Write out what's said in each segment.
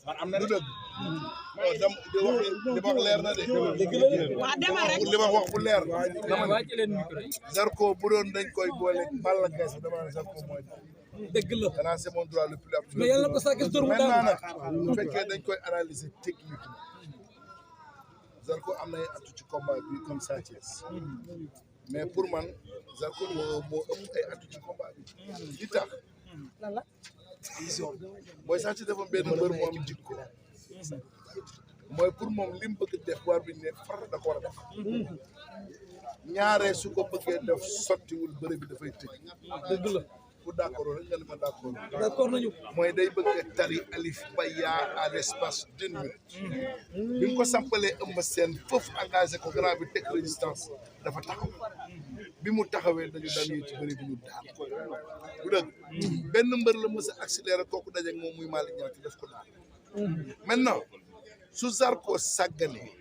man am na du dëgg li wax leer na de li ma wax bu leer Zarko bu doon dañ koy boole Balla Gaye sax dama ne Zarko mooy dëgg la xanaa c'est mon droit le plus absolu mais yàlla ko Sa Thiès dóor mu maintenant daanu nag bu fekkee dañ koy analyser techniquement Zarko am na ay atu ci combat bi comme Sa Thiès mais pour man Zarko moo ëpp ay atu ci combat bi li tax mooy Sa Thiès dafa benn mbër mu am jikko mooy pour moom li mu bëgg def war bi ne far da ko war a def ñaaree su ko bëggee def sottiwul bëre bi dafay tëj dëgg la ku d'accord rek nga ne ma d'accord d'accord nañu mooy day bëgg a tari alif ba yaa à l'espace d'une minute bi mu ko sampalee ëmb seen foofu engagé ko grand bi teg résistance dafa taxaw bi mu taxawee dañu dañuy ci bëri bi ñu daan bu dëgg benn mbër la mës a accéléré kooku dajeeg moom muy Malick Niang def ko daan maintenant su Zarko sàgganee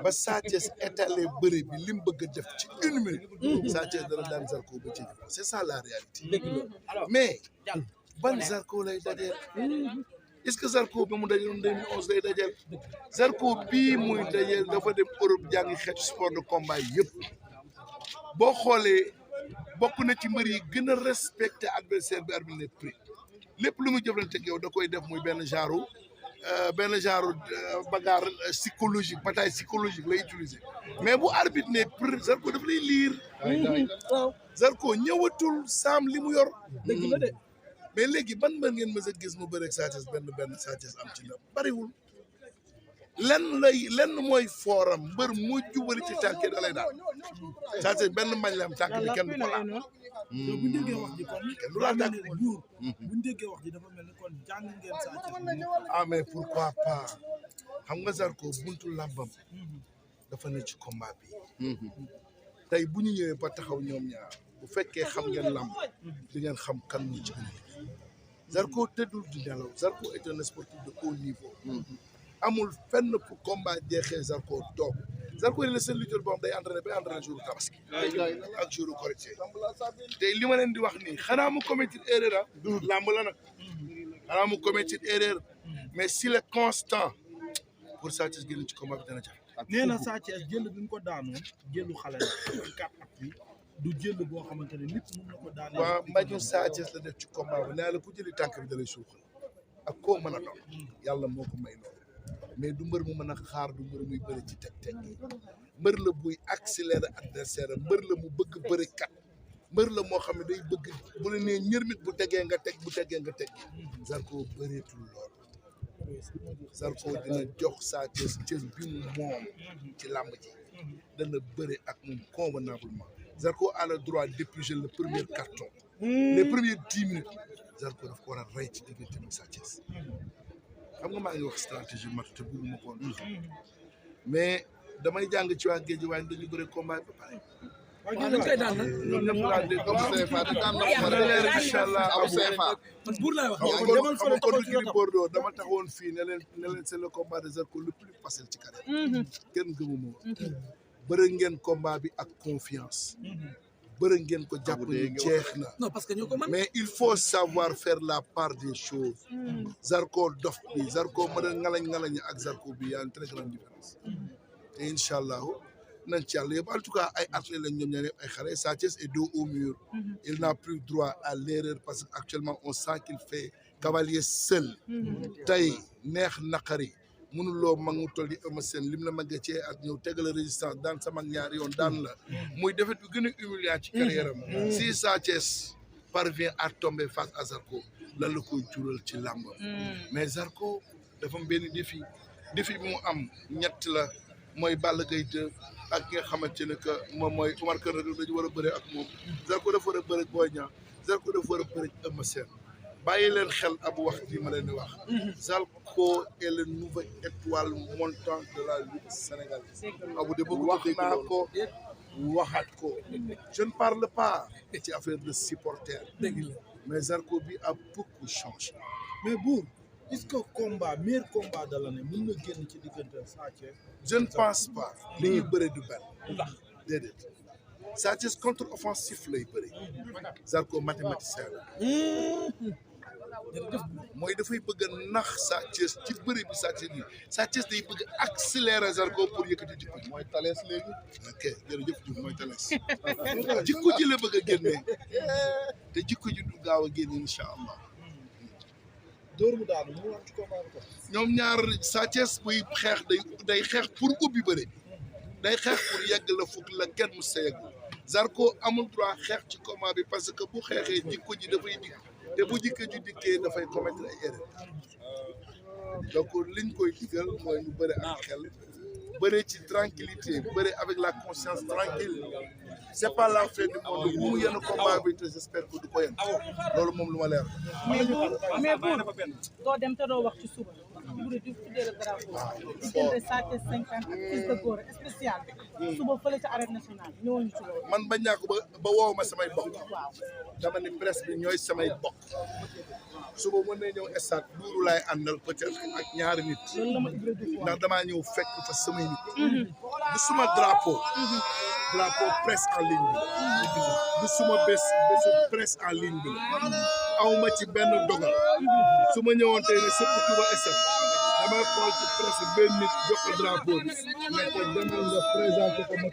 ba Sa Thiès étalé bëri bi li mu bëgg a def ci une minute Sa Thiès dana daan Zarko ba ci c'est ça la réalité mais ban Zarko lay dajeel est-ce que Zarko ba mu dajeeloon 2011 lay dajeel Zarko bii muy dajeel dafa dem Europe jàngi xeetu sport de combat yëpp boo xoolee bokk na ci mbër yi gën a respecté adversaire bi arbitre ne prix lépp lu muy jëflante ak yow da koy def muy benn genre bagarre psychologique bataille psychologique lay utiliser mais bu arbitre ne prix Zarko daf lay liir Zarko ñëwatul saam li mu yor dëgg la de mais léegi ban mbër ngeen mës a gis mu bëreeg Sa Thiès benn Sa Thiès am ci ndam bariwul lenn mooy fooram mbër mu jubali ci tànk da lay daal Sa Thiès benn mbañ la am tànk bi kenn du ko laal bu ñu déggee wax ji kon kenn du laal tànk bi buur bu ñu déggee wax ji dafa mel ni kon jàng ngeen Sa Thiès ah mais pourquoi pas xam nga Zarko buntu làmbam dafa ne ci combat bi tey bu ñu ñëwee ba taxaw ñoom ñaar bu fekkee xam ngeen làmb di ngeen xam kan mu ci gën a Zarko tëddul di nelaw Zarko est un sportif de haut niveau amul fenn pour combat jeexee Zarko toog Zarko est le seul lutteur boo xam day entraîné jour tabaski ak jour korité te li ma leen di wax nii xanaa mu commettre erreur ah làmb la nag xanaa mu commettre erreur mais s'il est constant pour Sa Thiès génn ci combat bi dana jafe nee na Sa Thiès jël bi ñu ko daanoon jëlu xale la 4 at bi du jël boo xamante ne nit mën na ko daanee waaw mbañu Sa Thiès la def ci combat bi nee la ku jëli tànk bi da lay suuxal ak koo mën a doon yàlla moo ko may loolu mais du mbër mu mën a xaar du mbër muy bëri ci teg mbër la buy accélérer adversaire mbër la mu bëgg bëri kat mbër la moo xam ne day bëgg bu la nee ñërmit bu tegee nga teg bu tegee nga teg Zarko bëreetul lool Zarko dina jox Sa Thiès cër bi mu moom ci làmb ji dana bëre ak moom convenablement Zarko a le droit d'éplucher le premier carton les premières 10 minutes Zarko daf ko war a rey ci diggante ak Sa Thiès xam nga maa ngi wax stratégie mat te bëgguma ko mais damay jàng ci waa géej waaye dañu bëre combat ba pare waaw dañ koy daan nag ñoom ñëpp laa dégg comme CFA da daan na incha allah am CFA man buur laay wax xam nga kon Gris Bordeaux dama taxawoon fii ne leen c'est le combat de Zarko le plus facile ci carrière kenn gëmuma woon bëre ngeen combat bi ak confiance bëre ngeen ko jàpp ni jeex na non parce que ñoo ko mën mais il faut savoir faire la part des choses Zarko dof bi Zarko mën a ngalañ ak Zarko bi y a une très grande différence te incha allahu nañ ci yàlla yëpp en tout cas ay athlètes lañ ñoom ñaar ay xale Sa Thiès est dos au mur il n'a plus droit à l'erreur parce que actuellement on sent qu'il fait cavalier seul tey neex naqari mënuloo mag mu toll di Eumeu Sène lim la magga cee ak ñëw tegal résistance daan sama ñaari yoon daan la muy defet bi gën a humiliant ci carrière am si Sa Thiès parvient à tomber face à Zarko lan la koy jural ci làmbam mais Zarko dafa am benn défi bi mu am ñett la mooy Balla Gaye 2 ak ki nga xamante ne que moom mooy Omar Kane rek dañu war a bëre ak moom Zarko dafa war a bëre Boy Niang Zarko dafa war a bëre Eumeu Sène bàyyi leen xel ab wax ji ma leen di wax Zarko est le nouvel étoile montante de la lutte sénégalaise abu de bëgg wax naa ko waxaat ko je ne parle pas ci affaire de supporter mais Zarko bi a beaucoup changé mais buur est-ce que meilleur combat de l'année mën na génn ci diggante Sa Thiès je ne pense pas li ñuy bëre du benn déedéet Sa Thiès contre offensif lay bëre Zarko mathématicien la mooy dafay bëgg a nax Sa Thiès ci bëri bi Sa Thiès bi Sa Thiès day bëgg a accélérer Zarko pour yëkkati jikko ji. mooy Thalès léegi. ok jërëjëf Diouf mooy Thalès jikko ji la bëgg a génne te jikko ji du gaaw a génne incha allah. dóor mu daanu mu war ci combat bi. ñoom ñaar Sa Thiès buy xeex day xeex pour ubbi bëri day xeex pour yegg la fukk la kenn mu sa yegg Zarko amul droit xeex ci combat bi parce que bu xeexee jikko ji dafay dikk te bu jikko ji dikkee dafay commettre ay erreur donc liñ koy digal mooy ñu bëri ak xel bëri ci tranquillité bëri avec la conscience tranquille c'est pas la fin du monde bu mu yenn combat bi te j'espère que du ko yenn loolu moom lu ma leer. mais doo dem te doo wax ci suba Ibou Diouf tuddee la drapeau diggante Sa Thiès 50 ak Fils de Gora spécial suba fële ca arène nationale ñëwoon ñu ci loolu. man bañ naa ko ba woow ma samay bokk dama ne presse bi ñooy samay bokk suba mën na ñëw stade duuru laay àndal peut-être ak ñaari nit loolu la ma Ibou Diouf ndax damaa ñëw fekk fa samay nit du suma drapeau presse en ligne bi du suma bésu presse en ligne bi awma ci benn dogal su ma ñëwoon tey ne sëpp Touba stade damay xool ci presse benn nit jox ko drapeau bi ne ko demal nga présenté ko ma